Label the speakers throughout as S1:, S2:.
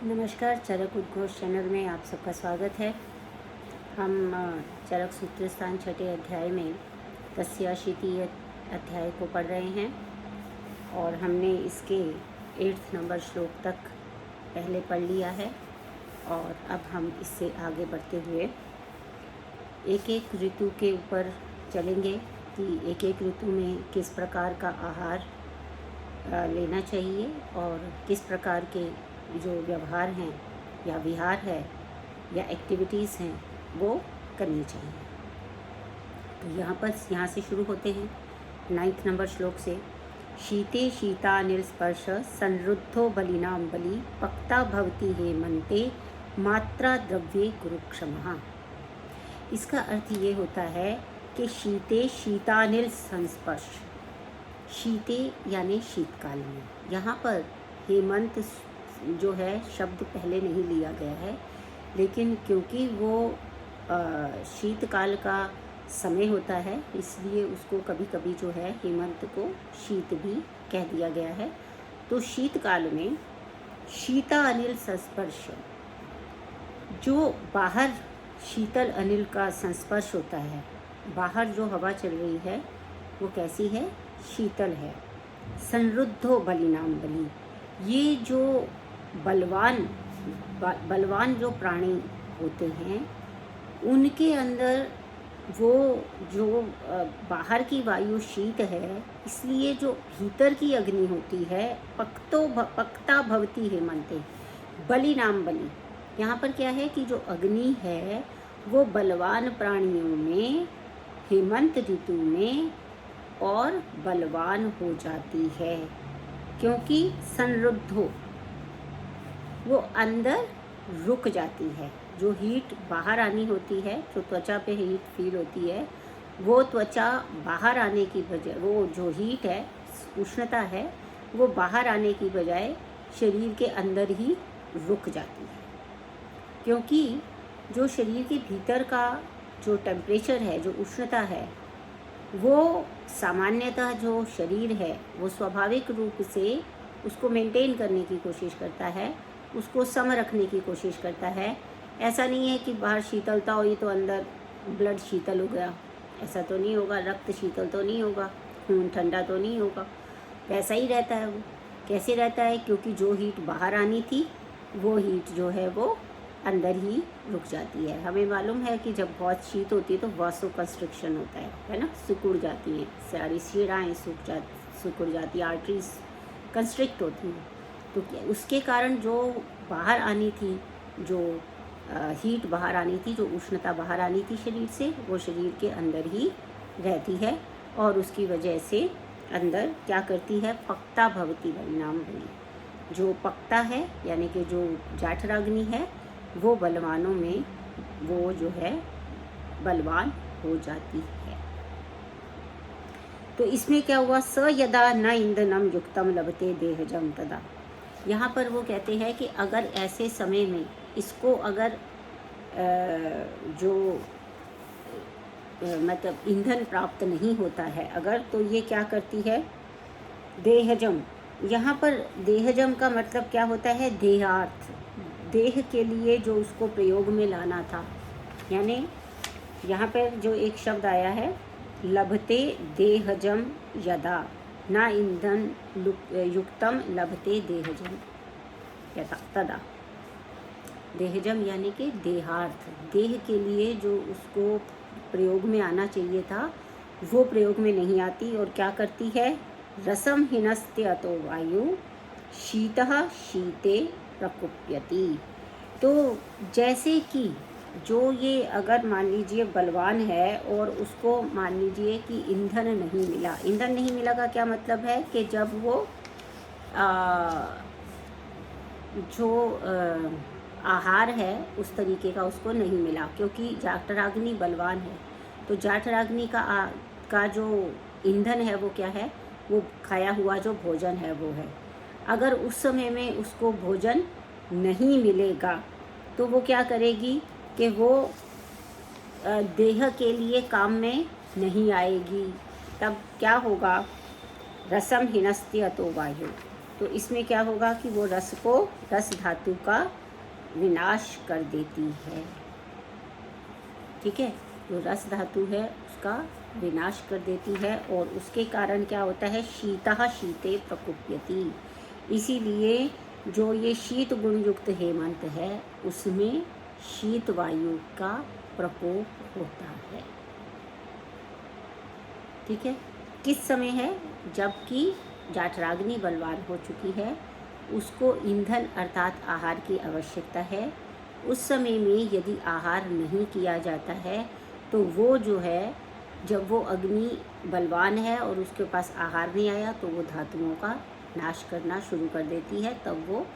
S1: नमस्कार, चरक उद्घोष चैनल में आप सबका स्वागत है। हम चरक सूत्र स्थान छठे अध्याय में 86 अध्याय को पढ़ रहे हैं और हमने इसके 8 नंबर श्लोक तक पहले पढ़ लिया है और अब हम इससे आगे बढ़ते हुए एक एक ऋतु के ऊपर चलेंगे कि एक एक ऋतु में किस प्रकार का आहार लेना चाहिए और किस प्रकार के जो व्यवहार हैं या विहार है या एक्टिविटीज़ हैं वो करनी चाहिए। तो यहाँ से शुरू होते हैं 9 नंबर श्लोक से। शीते शीतानिल स्पर्श संरुद्धो बलिनाम बलि पक्ता भवति हेमंते मात्रा द्रव्ये कुरुक्षमः। इसका अर्थ ये होता है कि शीते शीतानिल संस्पर्श, शीते यानी शीतकाल में। यहाँ पर हेमंत जो है शब्द पहले नहीं लिया गया है, लेकिन क्योंकि वो शीतकाल का समय होता है इसलिए उसको कभी कभी जो है हेमंत को शीत भी कह दिया गया है। तो शीतकाल में शीता अनिल संस्पर्श, जो बाहर शीतल अनिल का संस्पर्श होता है, बाहर जो हवा चल रही है वो कैसी है? शीतल है। संरुद्धो बलिनाम बलि, ये जो बलवान जो प्राणी होते हैं उनके अंदर वो जो बाहर की वायु शीत है, इसलिए जो भीतर की अग्नि होती है पक्ता भवती हेमंते बलि नाम बलि। यहाँ पर क्या है कि जो अग्नि है वो बलवान प्राणियों में हेमंत ऋतु में और बलवान हो जाती है, क्योंकि संरुद्ध हो, वो अंदर रुक जाती है। जो हीट बाहर आनी होती है, जो त्वचा पे हीट फील होती है, वो त्वचा बाहर आने की बजाय, वो जो हीट है, उष्णता है, वो बाहर आने की बजाय शरीर के अंदर ही रुक जाती है। क्योंकि जो शरीर के भीतर का जो टेम्परेचर है, जो उष्णता है, वो सामान्यतः जो शरीर है वो स्वाभाविक रूप से उसको मेंटेन करने की कोशिश करता है, उसको सम रखने की कोशिश करता है। ऐसा नहीं है कि बाहर शीतलता हुई तो अंदर ब्लड शीतल हो गया, ऐसा तो नहीं होगा। रक्त शीतल तो नहीं होगा, खून ठंडा तो नहीं होगा, वैसा ही रहता है। वो कैसे रहता है? क्योंकि जो हीट बाहर आनी थी वो हीट जो है वो अंदर ही रुक जाती है। हमें मालूम है कि जब बहुत शीत होती है तो वासो कंस्ट्रिक्शन होता है ना, सिकुड़ जाती हैं सारी शिराएँ, सिकुड़ जाती, आर्टरीज कंस्ट्रिक्ट होती हैं। तो उसके कारण जो बाहर आनी थी, जो हीट बाहर आनी थी, जो उष्णता बाहर आनी थी शरीर से, वो शरीर के अंदर ही रहती है और उसकी वजह से अंदर क्या करती है? पक्ता भवती बलिनाम बलि। जो पक्ता है यानी कि जो जाठराग्नि है वो बलवानों में वो जो है बलवान हो जाती है। तो इसमें क्या हुआ? स यदा न ईंधनम युक्तम लभते देहजम तदा। यहाँ पर वो कहते हैं कि अगर ऐसे समय में इसको अगर मतलब ईंधन प्राप्त नहीं होता है अगर, तो ये क्या करती है? देहजम। यहाँ पर देहजम का मतलब क्या होता है? देहार्थ, देह के लिए जो उसको प्रयोग में लाना था। यानी यहाँ पर जो एक शब्द आया है, लभते देहजम यदा ना ईंधन युक्तम लभते देहजम यदा तदा। देहजम यानी कि देहार्थ, देह के लिए जो उसको प्रयोग में आना चाहिए था वो प्रयोग में नहीं आती और क्या करती है? रसम हिनस्ते अतो वायु शीतः शीते प्रकुप्यति। तो जैसे कि जो ये अगर मान लीजिए बलवान है और उसको मान लीजिए कि ईंधन नहीं मिला, ईंधन नहीं मिला का क्या मतलब है? कि जब वो जो आहार है उस तरीके का उसको नहीं मिला, क्योंकि जाठराग्नि बलवान है। तो जाठराग्नि का जो ईंधन है वो क्या है? वो खाया हुआ जो भोजन है वो है। अगर उस समय में उसको भोजन नहीं मिलेगा तो वो क्या करेगी कि वो देह के लिए काम में नहीं आएगी। तब क्या होगा? रसम हिनस्ति अतो वायु, तो इसमें क्या होगा कि वो रस धातु का विनाश कर देती है। ठीक है, जो रस धातु है उसका विनाश कर देती है और उसके कारण क्या होता है, शीतः शीते प्रकुप्यति। इसीलिए जो ये शीत गुण युक्त हेमंत है उसमें शीत वायु का प्रकोप होता है। ठीक है, किस समय है, जबकि जाठराग्नि बलवान हो चुकी है, उसको ईंधन अर्थात आहार की आवश्यकता है। उस समय में यदि आहार नहीं किया जाता है तो वो जो है, जब वो अग्नि बलवान है और उसके पास आहार नहीं आया तो वो धातुओं का नाश करना शुरू कर देती है, तब वो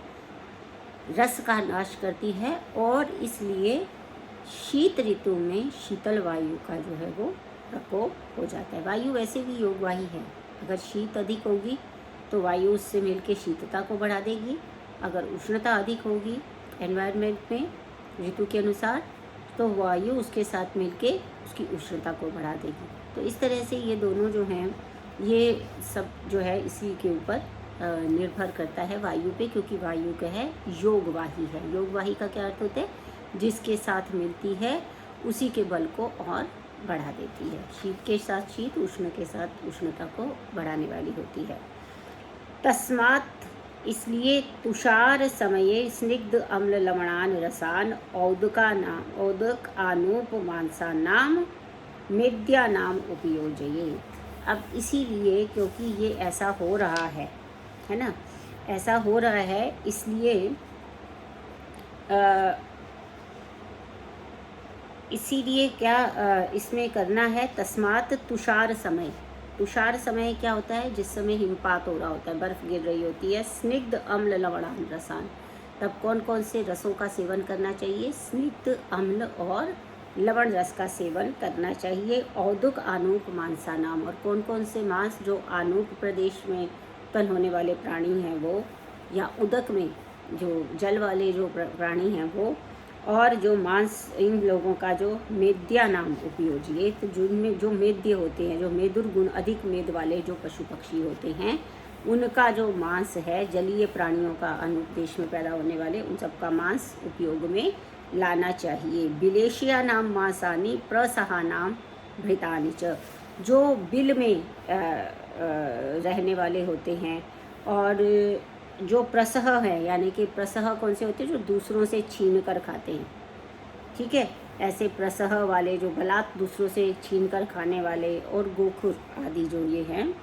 S1: रस का नाश करती है। और इसलिए शीत ऋतु में शीतल वायु का जो है वो प्रकोप हो जाता है। वायु वैसे भी योगवाही है, अगर शीत अधिक होगी तो वायु उससे मिलकर शीतता को बढ़ा देगी, अगर उष्णता अधिक होगी एनवायरनमेंट में ऋतु के अनुसार तो वायु उसके साथ मिलके उसकी उष्णता को बढ़ा देगी। तो इस तरह से ये दोनों जो हैं, ये सब जो है इसी के ऊपर निर्भर करता है वायु पे, क्योंकि वायु क्या है, योगवाही है। योगवाही का क्या अर्थ होता है, जिसके साथ मिलती है उसी के बल को और बढ़ा देती है। शीत के साथ शीत, उष्ण के साथ उष्णता को बढ़ाने वाली होती है। तस्मात्, इसलिए तुषार समये स्निग्ध अम्ल लवणान रसान औदक आनूपमांसानाम मेद्यानाम उपयोजये। अब इसीलिए क्योंकि ये ऐसा हो रहा है ना, ऐसा हो रहा है, इसीलिए क्या इसमें करना है, तस्मात् तुषार समय। तुषार समय क्या होता है, जिस समय हिमपात हो रहा होता है, बर्फ़ गिर रही होती है। स्निग्ध अम्ल लवणान रसान, तब कौन कौन से रसों का सेवन करना चाहिए, स्निग्ध अम्ल और लवण रस का सेवन करना चाहिए। औदुक आनूप मांसानाम, और कौन कौन से मांस, जो आनूप प्रदेश में उत्पन्न होने वाले प्राणी हैं वो, या उदक में जो जल वाले जो प्राणी हैं वो, और जो मांस इन लोगों का जो मेद्या नाम उपयोजिए, तो जिनमें जो मेद्य होते हैं, जो मेदुर गुण अधिक मेद वाले जो पशु पक्षी होते हैं, उनका जो मांस है, जलीय प्राणियों का अनुप देश में पैदा होने वाले, उन सब का मांस उपयोग में लाना चाहिए। बिलेशिया नाम मांसानी प्रसहा नाम भृतानि च, जो बिल में रहने वाले होते हैं, और जो प्रसह है, यानी कि प्रसह कौन से होते हैं, जो दूसरों से छीन कर खाते हैं। ठीक है, ऐसे प्रसह वाले जो बलात् दूसरों से छीन कर खाने वाले, और गोखुर आदि जो ये हैं,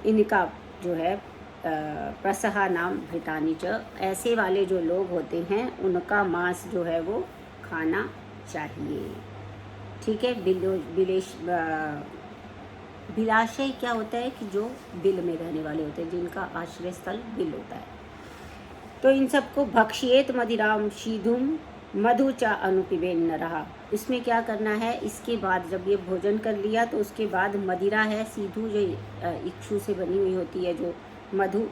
S1: इनका जो है प्रसहा नाम भृतानि च, ऐसे वाले जो लोग होते हैं उनका मांस जो है वो खाना चाहिए। ठीक है, बिलाशय क्या होता है कि जो बिल में रहने वाले होते हैं, जिनका आश्रय स्थल बिल होता है। तो इन सबको भक्ष्येत मदिराम शीधुम मधु चा अनुपिबेन न रहा। इसमें क्या करना है, इसके बाद जब ये भोजन कर लिया तो उसके बाद मदिरा है, सीधु जो इक्षु से बनी हुई होती है, जो मधु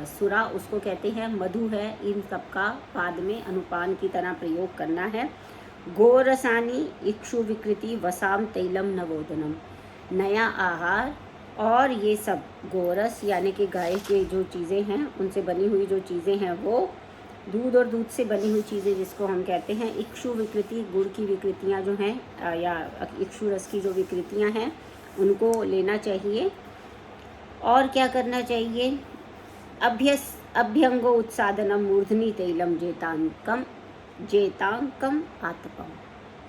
S1: सुरा उसको कहते हैं, मधु है, इन सब का बाद में अनुपान की तरह प्रयोग करना है। गोरसानी इक्षु विकृति वसाम तैलम नवोदनम, नया आहार, और ये सब गोरस यानी कि गाय के जो चीज़ें हैं उनसे बनी हुई जो चीज़ें हैं, वो दूध और दूध से बनी हुई चीज़ें जिसको हम कहते हैं इक्षु विकृति, गुड़ की विकृतियाँ जो हैं, या इक्षु रस की जो विकृतियाँ हैं, उनको लेना चाहिए। और क्या करना चाहिए, अभ्यंगो उत्सादनम मूर्धनि तैलम जेतांकम आतपम,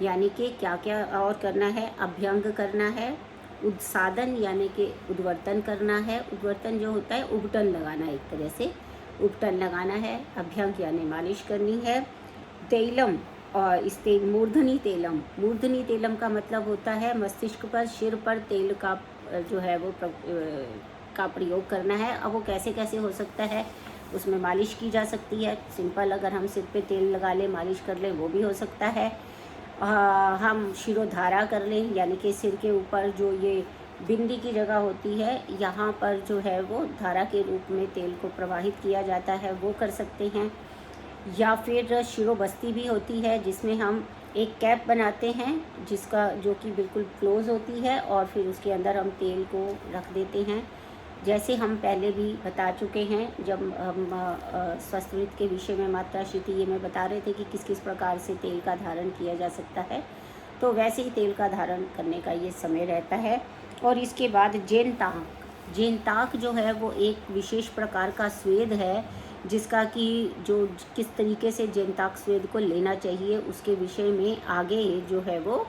S1: यानी कि क्या क्या और करना है, अभ्यंग करना है, उत्सादन यानी कि उद्वर्तन करना है, उद्वर्तन जो होता है उबटन लगाना, एक तरह से उबटन लगाना है, अभ्यंग यानी मालिश करनी है। तैलम, और इस तेल मूर्धनि तेलम का मतलब होता है मस्तिष्क पर, सिर पर तेल का जो है वो का प्रयोग करना है। अब वो कैसे कैसे हो सकता है, उसमें मालिश की जा सकती है, सिंपल अगर हम सिर पे तेल लगा लें, मालिश कर लें, वो भी हो सकता है। हम शिरोधारा कर लें, यानी कि सिर के ऊपर जो ये बिंदी की जगह होती है, यहाँ पर जो है वो धारा के रूप में तेल को प्रवाहित किया जाता है, वो कर सकते हैं। या फिर शिरोबस्ती भी होती है, जिसमें हम एक कैप बनाते हैं जो कि बिल्कुल क्लोज होती है, और फिर उसके अंदर हम तेल को रख देते हैं, जैसे हम पहले भी बता चुके हैं, जब हम स्वस्त्रवित के विषय में मात्रा शिति ये में बता रहे थे कि किस किस प्रकार से तेल का धारण किया जा सकता है, तो वैसे ही तेल का धारण करने का ये समय रहता है। और इसके बाद जेनताक जो है वो एक विशेष प्रकार का स्वेद है, जिसका कि जो किस तरीके से जेनताक स्वेद को लेना चाहिए उसके विषय में आगे जो है वो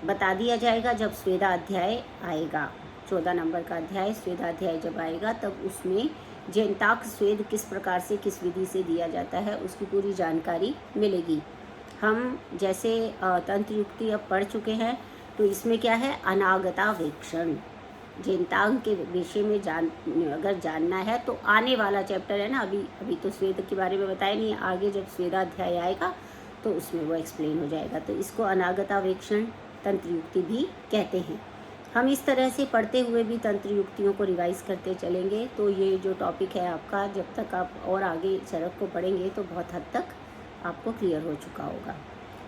S1: बता दिया जाएगा जब स्वेदाध्याय आएगा। 14 नंबर का अध्याय स्वेदाध्याय जब आएगा तब उसमें जेनताक स्वेद किस प्रकार से किस विधि से दिया जाता है उसकी पूरी जानकारी मिलेगी। हम जैसे तंत्र युक्ति अब पढ़ चुके हैं, तो इसमें क्या है, अनागतावेक्षण। जेनताक के विषय में अगर जानना है तो आने वाला चैप्टर है ना, अभी तो स्वेद के बारे में बताया नहीं है, आगे जब स्वेदाध्याय आएगा तो उसमें वो एक्सप्लेन हो जाएगा। तो इसको अनागतावेक्षण तंत्र युक्ति भी कहते हैं। हम इस तरह से पढ़ते हुए भी तंत्र युक्तियों को रिवाइज करते चलेंगे, तो ये जो टॉपिक है आपका, जब तक आप और आगे चरक को पढ़ेंगे तो बहुत हद तक आपको क्लियर हो चुका होगा।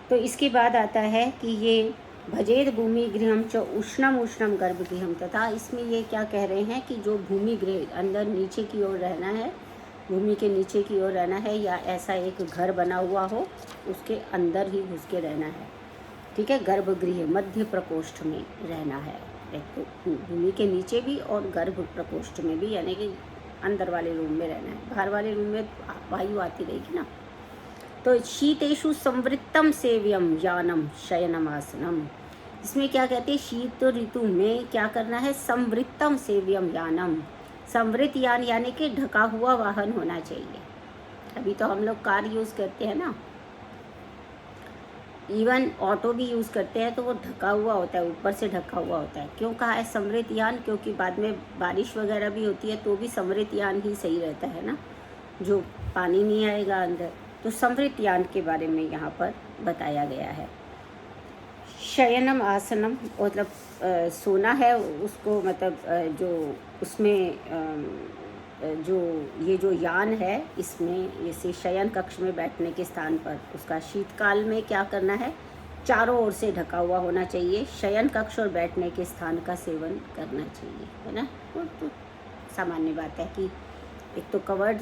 S1: तो इसके बाद आता है कि ये भजेद भूमि गृहम च उष्णम उष्णम गर्भगृहम, तथा इसमें ये क्या कह रहे हैं कि जो भूमि गृह अंदर नीचे की ओर रहना है, भूमि के नीचे की ओर रहना है, या ऐसा एक घर बना हुआ हो उसके अंदर ही घुस के रहना है, ठीक है। गर्भगृह मध्य प्रकोष्ठ में रहना है, एक तो भूमि के नीचे भी और गर्भ प्रकोष्ठ में भी, यानी कि अंदर वाले रूम में रहना है। बाहर वाले रूम में वायु आती रहेगी ना। तो शीतेषु संवृत्तम सेव्यम यानम शयनम आसनम, इसमें क्या कहते हैं, शीत ऋतु में क्या करना है, संवृत्तम सेव्यम यानम। संवृत यान यानी कि ढका हुआ वाहन होना चाहिए। अभी तो हम लोग कार यूज़ करते हैं ना, इवन ऑटो भी यूज़ करते हैं, तो वो ढका हुआ होता है, ऊपर से ढका हुआ होता है। क्यों कहा है समृत यान, क्योंकि बाद में बारिश वगैरह भी होती है तो भी समृत यान ही सही रहता है ना, जो पानी नहीं आएगा अंदर। तो समृत यान के बारे में यहाँ पर बताया गया है। शयनम आसनम मतलब सोना है उसको, मतलब जो उसमें जो ये जो यान है इसमें जैसे शयन कक्ष में बैठने के स्थान पर उसका शीतकाल में क्या करना है, चारों ओर से ढका हुआ होना चाहिए। शयन कक्ष और बैठने के स्थान का सेवन करना चाहिए, है ना। वो तो सामान्य बात है कि एक तो कवर्ड,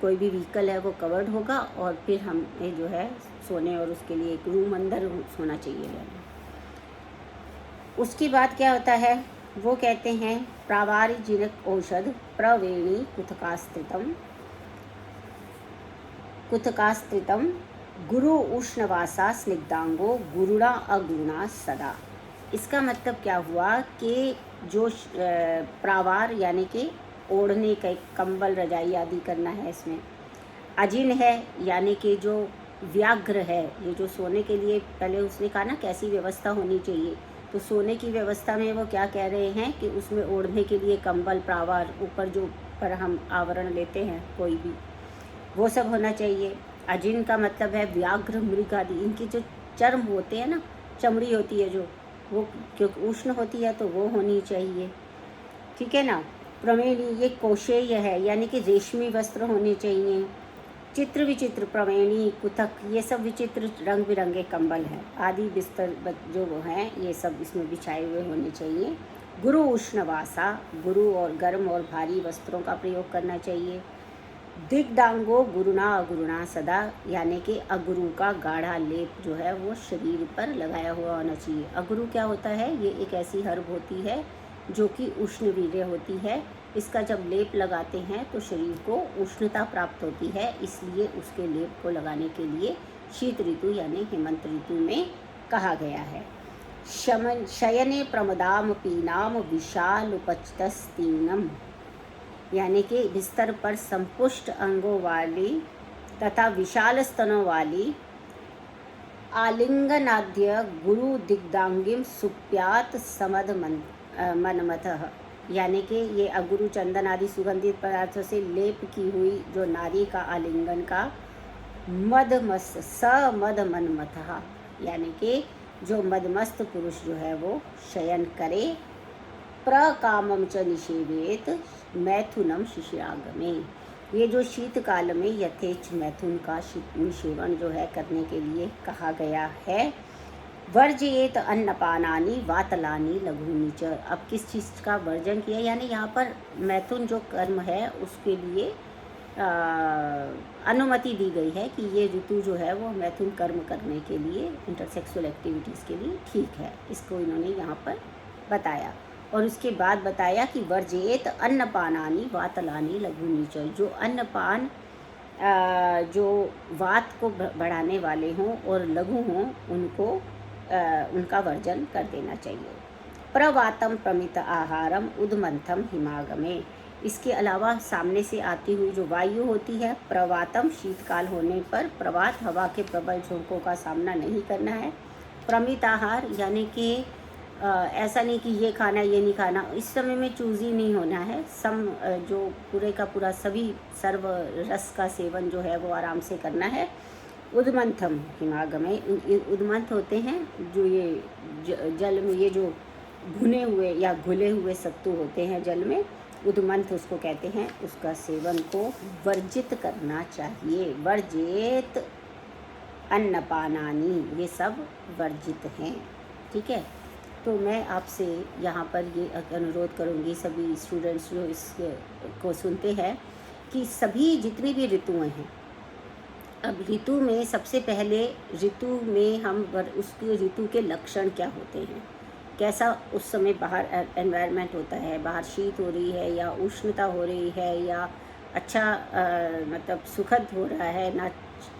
S1: कोई भी व्हीकल है वो कवर्ड होगा, और फिर हमें जो है सोने और उसके लिए एक रूम अंदर सोना चाहिए। उसकी बात क्या होता है, वो कहते हैं प्रावारिजिनक औषध प्रवेणी कुतकास्त्रितम गुरु उष्णवासा स्निग्धांगो गुरुणा अगुणा सदा। इसका मतलब क्या हुआ कि जो प्रावार यानी कि ओढ़ने का कंबल रजाई आदि करना है, इसमें अजिन है यानी कि जो व्याघ्र है, ये जो सोने के लिए पहले उसने कहा ना कैसी व्यवस्था होनी चाहिए, तो सोने की व्यवस्था में वो क्या कह रहे हैं कि उसमें ओढ़ने के लिए कंबल, प्रावार, ऊपर जो पर हम आवरण लेते हैं कोई भी, वो सब होना चाहिए। अजिन का मतलब है व्याघ्र, मृग आदि, इनके जो चर्म होते हैं ना, चमड़ी होती है जो, वो क्योंकि उष्ण होती है तो वो होनी चाहिए, ठीक है ना। प्रमेणी ये कोशेय है यानी कि रेशमी वस्त्र होने चाहिए। चित्र विचित्र प्रवेणी कुतक, ये सब विचित्र रंग बिरंगे कंबल हैं आदि बिस्तर जो वो हैं, ये सब इसमें बिछाए हुए होने चाहिए। गुरु उष्णवासा, गुरु और गर्म और भारी वस्त्रों का प्रयोग करना चाहिए। दिग्दांगो गुरुणा अगुरुणा सदा, यानी कि अगुरु का गाढ़ा लेप जो है वो शरीर पर लगाया हुआ होना चाहिए। अगुरु क्या होता है, ये एक ऐसी हर्ब होती है जो कि उष्णवीर्य होती है। इसका जब लेप लगाते हैं तो शरीर को उष्णता प्राप्त होती है, इसलिए उसके लेप को लगाने के लिए शीत ऋतु यानी हेमंत ऋतु में कहा गया है। शयने प्रमदाम पीनाम विशाल उपचतस्तीनम, यानी कि बिस्तर पर संपुष्ट अंगों वाली तथा विशाल स्तनों वाली आलिंगनाद्य गुरु दिग्दांगिम सुप्यात समद मनमथः, यानी कि ये अगुरु चंदन आदि सुगंधित पदार्थों से लेप की हुई जो नारी का आलिंगन का मदमस्त समद मनमथः, यानी कि जो मदमस्त पुरुष जो है वो शयन करे। प्रकामम च निषेवेत मैथुनम शिशिरागमे, ये जो शीतकाल में यथेच्छ मैथुन का निषेवन जो है करने के लिए कहा गया है। वर्जयेत अन्नपानानि वातलानि लघूनि च। अब किस चीज़ का वर्जन किया, यानी यहाँ पर मैथुन जो कर्म है उसके लिए अनुमति दी गई है कि ये ऋतु जो है वो मैथुन कर्म करने के लिए, इंटरसेक्सुअल एक्टिविटीज़ के लिए ठीक है। इसको इन्होंने यहाँ पर बताया। और उसके बाद बताया कि वर्जयेत अन्नपानानि वातलानि लघूनि च। जो अन्नपान जो वात को बढ़ाने वाले हों और लघु हों उनको उनका वर्जन कर देना चाहिए। प्रवातम प्रमित आहारम उद्मंथम हिमागमे। इसके अलावा सामने से आती हुई जो वायु होती है, प्रवातम शीतकाल होने पर प्रवात हवा के प्रबल झोंकों का सामना नहीं करना है। प्रमित आहार यानी कि ऐसा नहीं कि ये खाना ये नहीं खाना, इस समय में चूज़ी नहीं होना है। जो पूरे का पूरा सभी सर्व रस का सेवन जो है वो आराम से करना है। उद्मंथम हिमागमे, उद्मंथ होते हैं जो ये जल में ये जो भुने हुए या घुले हुए सत्तू होते हैं जल में, उद्मंथ उसको कहते हैं। उसका सेवन को वर्जित करना चाहिए। वर्जित अन्नपानानि, ये सब वर्जित हैं। ठीक है, तो मैं आपसे यहाँ पर ये अनुरोध करूँगी सभी स्टूडेंट्स जो इसको सुनते हैं कि सभी जितनी भी ऋतुएं हैं, अब ऋतु में सबसे पहले ऋतु में हम उसके ऋतु के लक्षण क्या होते हैं, कैसा उस समय बाहर एनवायरनमेंट होता है, बाहर शीत हो रही है या उष्णता हो रही है या अच्छा मतलब सुखद हो रहा है, ना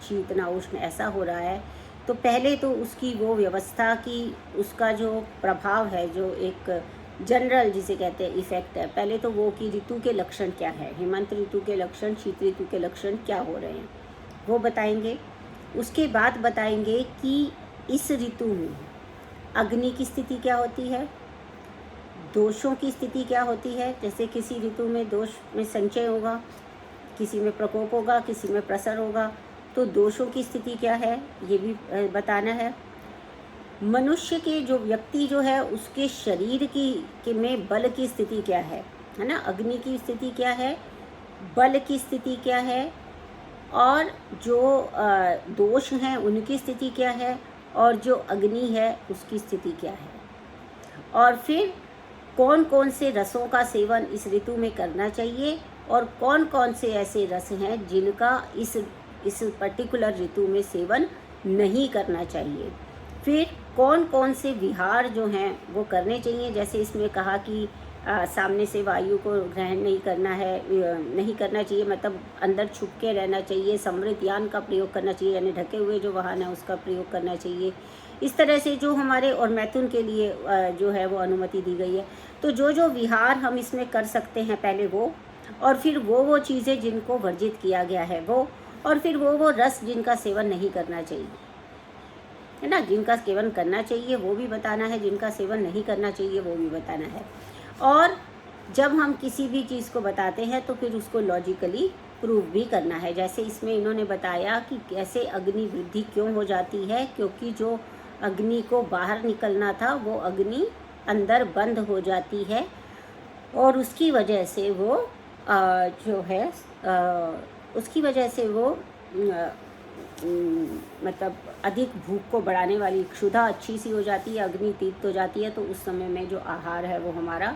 S1: शीत ना उष्ण ऐसा हो रहा है। तो पहले तो उसकी वो व्यवस्था की उसका जो प्रभाव है, जो एक जनरल जिसे कहते हैं इफ़ेक्ट है, पहले तो वो कि ऋतु के लक्षण क्या है, हेमंत ऋतु के लक्षण, शीत ऋतु के लक्षण क्या हो रहे हैं वो बताएंगे। उसके बाद बताएंगे कि इस ऋतु में अग्नि की स्थिति क्या होती है, दोषों की स्थिति क्या होती है। जैसे किसी ऋतु में दोष में संचय होगा, किसी में प्रकोप होगा, किसी में प्रसर होगा, तो दोषों की स्थिति क्या है ये भी बताना है। मनुष्य के जो व्यक्ति जो है उसके शरीर की में बल की स्थिति क्या है ना, अग्नि की स्थिति क्या है, बल की स्थिति क्या है, और जो दोष हैं उनकी स्थिति क्या है, और जो अग्नि है उसकी स्थिति क्या है। और फिर कौन कौन से रसों का सेवन इस ऋतु में करना चाहिए और कौन कौन से ऐसे रस हैं जिनका इस पर्टिकुलर ऋतु में सेवन नहीं करना चाहिए। फिर कौन कौन से विहार जो हैं वो करने चाहिए। जैसे इसमें कहा कि सामने से वायु को ग्रहण नहीं करना है, नहीं करना चाहिए, मतलब अंदर छुप के रहना चाहिए। समृद्ध यान का प्रयोग करना चाहिए, यानी ढके हुए जो वाहन है उसका प्रयोग करना चाहिए। इस तरह से जो हमारे और मैथुन के लिए जो है वो अनुमति दी गई है। तो जो जो विहार हम इसमें कर सकते हैं पहले वो, और फिर वो चीज़ें जिनको वर्जित किया गया है वो, और फिर वो रस जिनका सेवन नहीं करना चाहिए, है ना। जिनका सेवन करना चाहिए वो भी बताना है, जिनका सेवन नहीं करना चाहिए वो भी बताना है। और जब हम किसी भी चीज़ को बताते हैं तो फिर उसको लॉजिकली प्रूव भी करना है। जैसे इसमें इन्होंने बताया कि कैसे अग्नि वृद्धि क्यों हो जाती है, क्योंकि जो अग्नि को बाहर निकलना था वो अग्नि अंदर बंद हो जाती है और उसकी वजह से वो जो है उसकी वजह से वो मतलब अधिक भूख को बढ़ाने वाली क्षुधा अच्छी सी हो जाती है, अग्नि तीव्र हो जाती है। तो उस समय में जो आहार है वो हमारा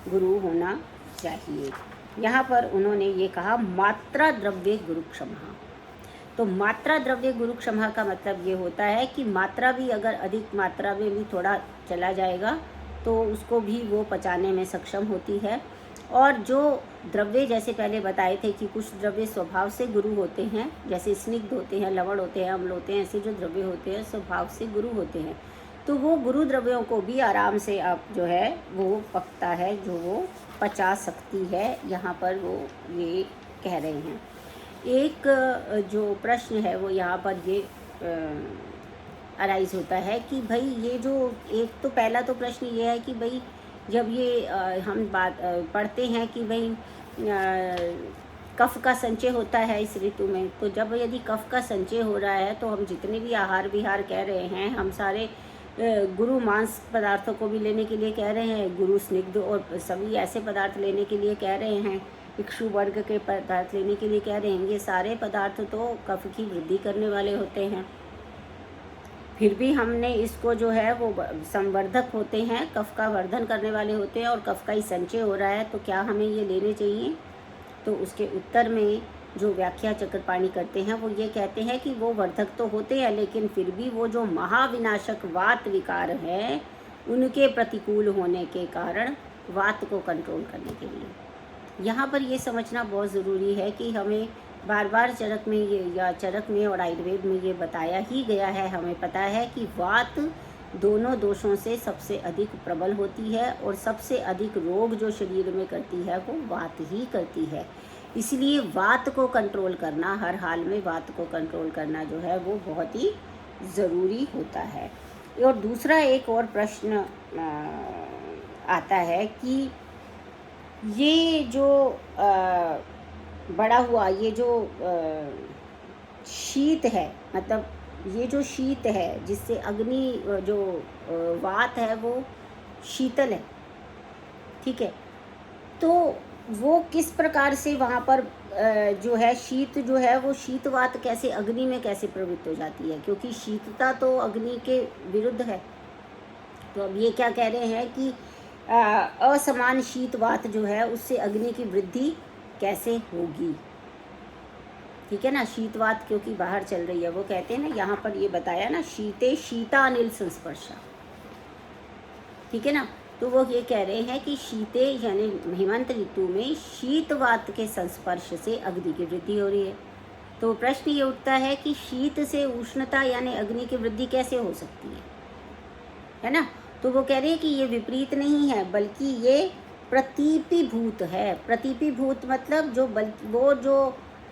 S1: गुरु होना चाहिए। यहाँ पर उन्होंने ये कहा मात्रा द्रव्य गुरु क्षमा। तो मात्रा द्रव्य गुरु क्षमा का मतलब ये होता है कि मात्रा भी अगर अधिक मात्रा में भी थोड़ा चला जाएगा तो उसको भी वो पचाने में सक्षम होती है। और जो द्रव्य जैसे पहले बताए थे कि कुछ द्रव्य स्वभाव से गुरु होते हैं, जैसे स्निग्ध होते हैं, लवण होते हैं, अम्ल होते हैं, ऐसे जो द्रव्य होते हैं स्वभाव से गुरु होते हैं। तो वो गुरु द्रव्यों को भी आराम से आप जो है वो पकता है, जो वो पचा सकती है। यहाँ पर वो ये कह रहे हैं। एक जो प्रश्न है वो यहाँ पर ये अराइज होता है कि भाई ये जो एक तो पहला तो प्रश्न ये है कि भाई जब ये हम बात पढ़ते हैं कि भाई कफ का संचय होता है इस ऋतु में, तो जब यदि कफ का संचय हो रहा है तो हम जितने भी आहार विहार कह रहे हैं हम सारे गुरु मांस पदार्थों को भी लेने के लिए कह रहे हैं, गुरु स्निग्ध और सभी ऐसे पदार्थ लेने के लिए कह रहे हैं, इक्षु वर्ग के पदार्थ लेने के लिए कह रहे हैं। ये सारे पदार्थ तो कफ की वृद्धि करने वाले होते हैं। फिर भी हमने इसको जो है वो संवर्धक होते हैं, कफ का वर्धन करने वाले होते हैं और कफ का ही संचय हो रहा है, तो क्या हमें ये लेने चाहिए? तो उसके उत्तर में जो व्याख्या चक्रपाणी करते हैं वो ये कहते हैं कि वो वर्धक तो होते हैं, लेकिन फिर भी वो जो महाविनाशक वात विकार है उनके प्रतिकूल होने के कारण वात को कंट्रोल करने के लिए यहाँ पर ये समझना बहुत ज़रूरी है कि हमें बार बार चरक में ये या चरक में और आयुर्वेद में ये बताया ही गया है, हमें पता है कि वात दोनों दोषों से सबसे अधिक प्रबल होती है और सबसे अधिक रोग जो शरीर में करती है वो वात ही करती है। इसलिए वात को कंट्रोल करना, हर हाल में वात को कंट्रोल करना जो है वो बहुत ही ज़रूरी होता है। और दूसरा एक और प्रश्न आता है कि ये जो बड़ा हुआ ये जो शीत है, मतलब ये जो शीत है जिससे अग्नि जो वात है वो शीतल है, ठीक है, तो वो किस प्रकार से वहाँ पर जो है शीत जो है वो शीतवात कैसे अग्नि में कैसे प्रवृत्त हो जाती है, क्योंकि शीतता तो अग्नि के विरुद्ध है। तो अब ये क्या कह रहे हैं कि असमान शीतवात जो है उससे अग्नि की वृद्धि कैसे होगी, ठीक है ना। शीतवात क्योंकि बाहर चल रही है, वो कहते हैं ना, यहाँ पर ये बताया ना, शीते शीता अनिल संस्पर्शा, ठीक है ना। तो वो ये कह रहे हैं कि शीते यानी हेमंत ऋतु में शीतवात के संस्पर्श से अग्नि की वृद्धि हो रही है। तो प्रश्न ये उठता है कि शीत से उष्णता यानी अग्नि की वृद्धि कैसे हो सकती है ना। तो वो कह रहे हैं कि ये विपरीत नहीं है, बल्कि ये प्रतीपीभूत है। प्रतीपीभूत मतलब वो जो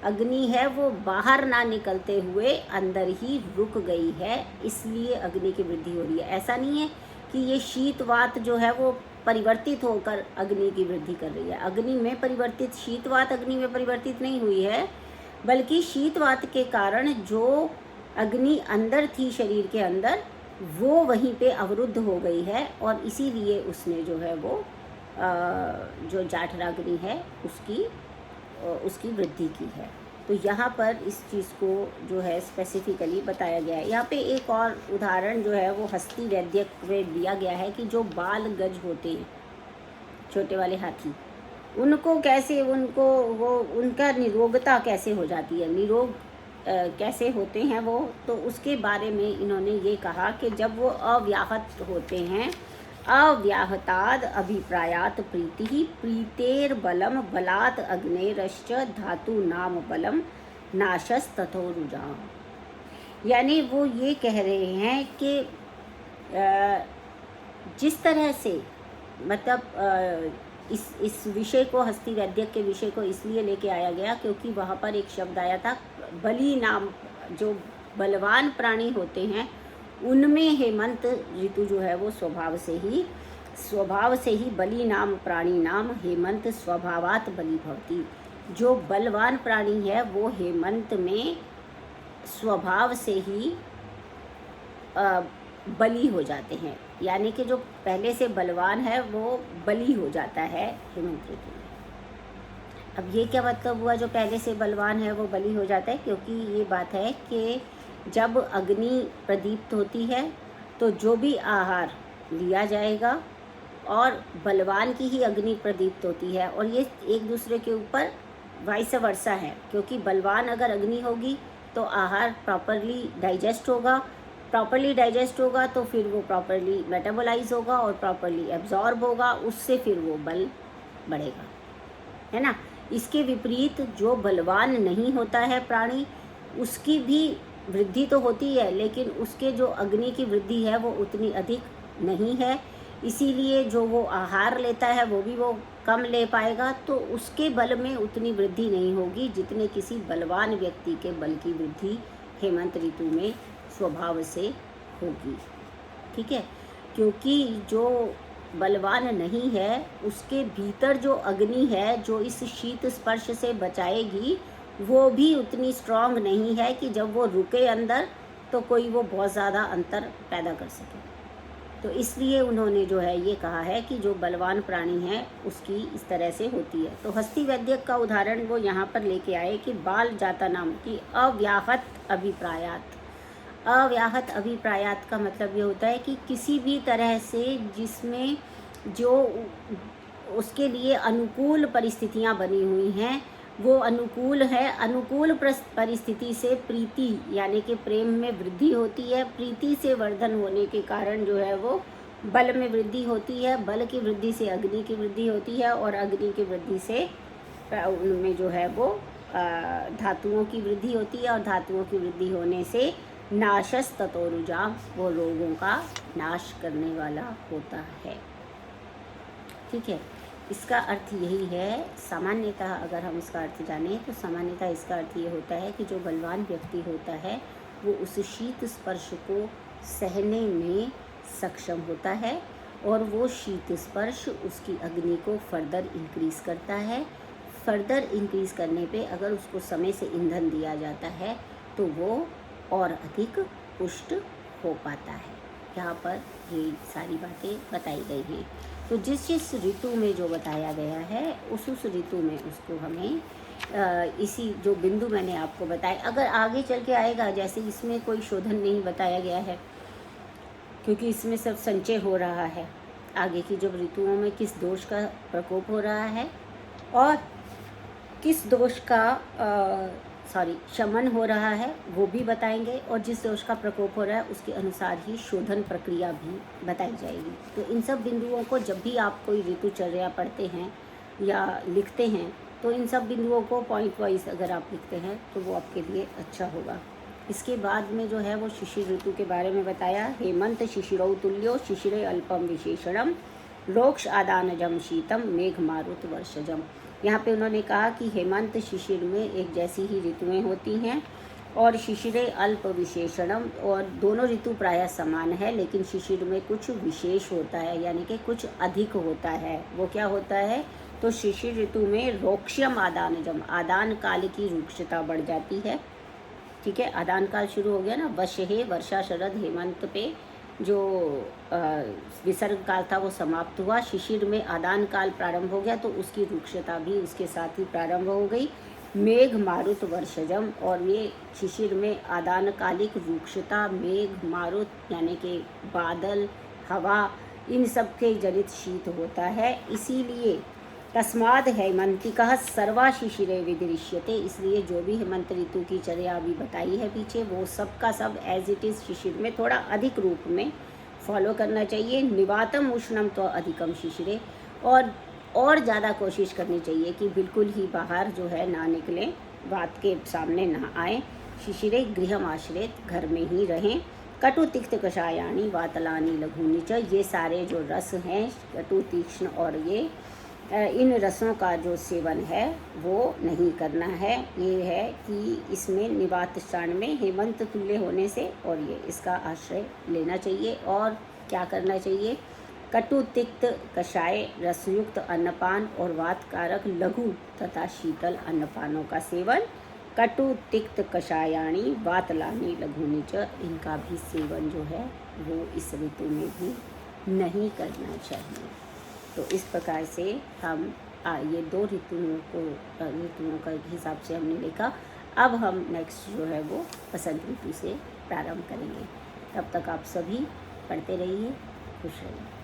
S1: अग्नि है वो बाहर ना निकलते हुए अंदर ही रुक गई है, इसलिए अग्नि की वृद्धि हो रही है। ऐसा नहीं है कि ये शीतवात जो है वो परिवर्तित होकर अग्नि की वृद्धि कर रही है। अग्नि में परिवर्तित, शीतवात अग्नि में परिवर्तित नहीं हुई है, बल्कि शीतवात के कारण जो अग्नि अंदर थी शरीर के अंदर वो वहीं पे अवरुद्ध हो गई है और इसीलिए उसने जो है वो जो जाठराग्नि है उसकी वृद्धि की है। तो यहाँ पर इस चीज़ को जो है स्पेसिफिकली बताया गया है। यहाँ पे एक और उदाहरण जो है वो हस्ती वैद्यक में दिया गया है कि जो बाल गज होते हैं, छोटे वाले हाथी, उनको कैसे उनका निरोगता कैसे हो जाती है, निरोग कैसे होते हैं वो, तो उसके बारे में इन्होंने ये कहा कि जब वो अव्याहत होते हैं, अव्याहताद अभिप्रायात प्रीति ही प्रीतेर बलम बलात् अग्नेरश्च धातु नाम बलम नाशस तथो रुजाम। यानी वो ये कह रहे हैं कि जिस तरह से मतलब इस विषय को, हस्ती वैद्यक के विषय को इसलिए लेके आया गया क्योंकि वहाँ पर एक शब्द आया था बलि नाम, जो बलवान प्राणी होते हैं उनमें हेमंत ऋतु जो है वो स्वभाव से ही बलि नाम प्राणी नाम हेमंत स्वभावात बलि भवती। जो बलवान प्राणी है वो हेमंत में स्वभाव से ही बलि हो जाते हैं, यानी कि जो पहले से बलवान है वो बलि हो जाता है हेमंत ऋतु में। अब ये क्या मतलब हुआ जो पहले से बलवान है वो बलि हो जाता है? क्योंकि ये बात है कि जब अग्नि प्रदीप्त होती है तो जो भी आहार लिया जाएगा और बलवान की ही अग्नि प्रदीप्त होती है, और ये एक दूसरे के ऊपर वाइस वर्सा है, क्योंकि बलवान अगर अग्नि होगी तो आहार प्रॉपरली डाइजेस्ट होगा तो फिर वो प्रॉपरली मेटाबोलाइज होगा और प्रॉपरली एब्जॉर्ब होगा, उससे फिर वो बल बढ़ेगा, है ना। इसके विपरीत जो बलवान नहीं होता है प्राणी, उसकी भी वृद्धि तो होती है लेकिन उसके जो अग्नि की वृद्धि है वो उतनी अधिक नहीं है, इसीलिए जो वो आहार लेता है वो भी वो कम ले पाएगा, तो उसके बल में उतनी वृद्धि नहीं होगी जितने किसी बलवान व्यक्ति के बल की वृद्धि हेमंत ऋतु में स्वभाव से होगी, ठीक है। क्योंकि जो बलवान नहीं है उसके भीतर जो अग्नि है जो इस शीत स्पर्श से बचाएगी वो भी उतनी स्ट्रांग नहीं है कि जब वो रुके अंदर तो कोई वो बहुत ज़्यादा अंतर पैदा कर सके। तो इसलिए उन्होंने जो है ये कहा है कि जो बलवान प्राणी है उसकी इस तरह से होती है। तो हस्ती वैद्यक का उदाहरण वो यहाँ पर लेके आए कि बाल जाता नाम की अव्याहत अभिप्रायात। अव्याहत अभिप्रायात का मतलब ये होता है कि किसी भी तरह से जिसमें जो उसके लिए अनुकूल परिस्थितियां बनी हुई हैं वो अनुकूल है। अनुकूल परिस्थिति से प्रीति यानी कि प्रेम में वृद्धि होती है। प्रीति से वर्धन होने के कारण जो है वो बल में वृद्धि होती है। बल की वृद्धि से अग्नि की वृद्धि होती है और अग्नि की वृद्धि से उनमें जो है वो धातुओं की वृद्धि होती है और धातुओं की वृद्धि होने से नाशस ततोरुजाम वो रोगों का नाश करने वाला होता है। ठीक है, इसका अर्थ यही है। सामान्यतः अगर हम इसका अर्थ जानें तो सामान्यतः इसका अर्थ ये होता है कि जो बलवान व्यक्ति होता है वो उस शीत स्पर्श को सहने में सक्षम होता है और वो शीत स्पर्श उसकी अग्नि को फर्दर इंक्रीज़ करता है। फर्दर इंक्रीज़ करने पे अगर उसको समय से ईंधन दिया जाता है तो वो और अधिक पुष्ट हो पाता है। यहाँ पर ये सारी बातें बताई गई हैं। तो जिस जिस ऋतु में जो बताया गया है उस ऋतु में उसको हमें इसी जो बिंदु मैंने आपको बताया, अगर आगे चल के आएगा, जैसे इसमें कोई शोधन नहीं बताया गया है क्योंकि इसमें सब संचय हो रहा है, आगे की जब ऋतुओं में किस दोष का प्रकोप हो रहा है और किस दोष का शमन हो रहा है वो भी बताएंगे, और जिस दोष का प्रकोप हो रहा है उसके अनुसार ही शोधन प्रक्रिया भी बताई जाएगी। तो इन सब बिंदुओं को जब भी आप कोई ऋतुचर्या पढ़ते हैं या लिखते हैं तो इन सब बिंदुओं को पॉइंट वाइज अगर आप लिखते हैं तो वो आपके लिए अच्छा होगा। इसके बाद में जो है वो शिशिर ऋतु के बारे में बताया। हेमंत शिशिरौ तुल्यो शिशिरे अल्पम विशेषणम रोक्ष आदानजम शीतम मेघ मारुत वर्षजम। यहाँ पे उन्होंने कहा कि हेमंत शिशिर में एक जैसी ही ऋतुएं होती हैं और शिशिरे अल्प विशेषणम, और दोनों ऋतु प्रायः समान है लेकिन शिशिर में कुछ विशेष होता है यानी कि कुछ अधिक होता है। वो क्या होता है? तो शिशिर ऋतु में रोक्ष्यम आदानजम, आदान काल की रुक्षता बढ़ जाती है। ठीक है, आदान काल शुरू हो गया ना, वशहे वर्षा शरद हेमंत पे जो विसर्ग काल था वो समाप्त हुआ। शिशिर में आदान काल प्रारंभ हो गया तो उसकी रुक्षता भी उसके साथ ही प्रारंभ हो गई। मेघ मारुत वर्षजम, और ये शिशिर में आदान कालिक रुक्षता मेघ मारुत यानी कि बादल हवा इन सब के जनित शीत होता है। इसीलिए तस्माद हेमंतिकः सर्वा शिशिरे विदृश्यते, इसलिए जो भी हेमंत ऋतु की चर्या अभी बताई है पीछे वो सब का सब एज इट इज़ शिशिर में थोड़ा अधिक रूप में फॉलो करना चाहिए। निवातम उष्णम तो अधिकम शिशिरे, और ज़्यादा कोशिश करनी चाहिए कि बिल्कुल ही बाहर जो है ना निकलें, बात के सामने ना आए। शिशिरे गृहम आश्रित, घर में ही रहें। कटु तिक्त कषायाणी वातलानी लघुनी च, ये सारे जो रस हैं कटु तीक्ष्ण और ये इन रसों का जो सेवन है वो नहीं करना है। ये है कि इसमें निवात स्थान में हेमंत तुल्य होने से और ये इसका आश्रय लेना चाहिए। और क्या करना चाहिए? कटु तिक्त कषाय रसयुक्त अन्नपान और वातकारक लघु तथा शीतल अन्नपानों का सेवन। कटु तिक्त कषायाणी वातलानी लघुनी च, इनका भी सेवन जो है वो इस ऋतु में भी नहीं करना चाहिए। तो इस प्रकार से हम ये दो ऋतुओं का हिसाब से हमने देखा। अब हम नेक्स्ट जो है वो बसंत ऋतु से प्रारंभ करेंगे। तब तक आप सभी पढ़ते रहिए, खुश रहिए।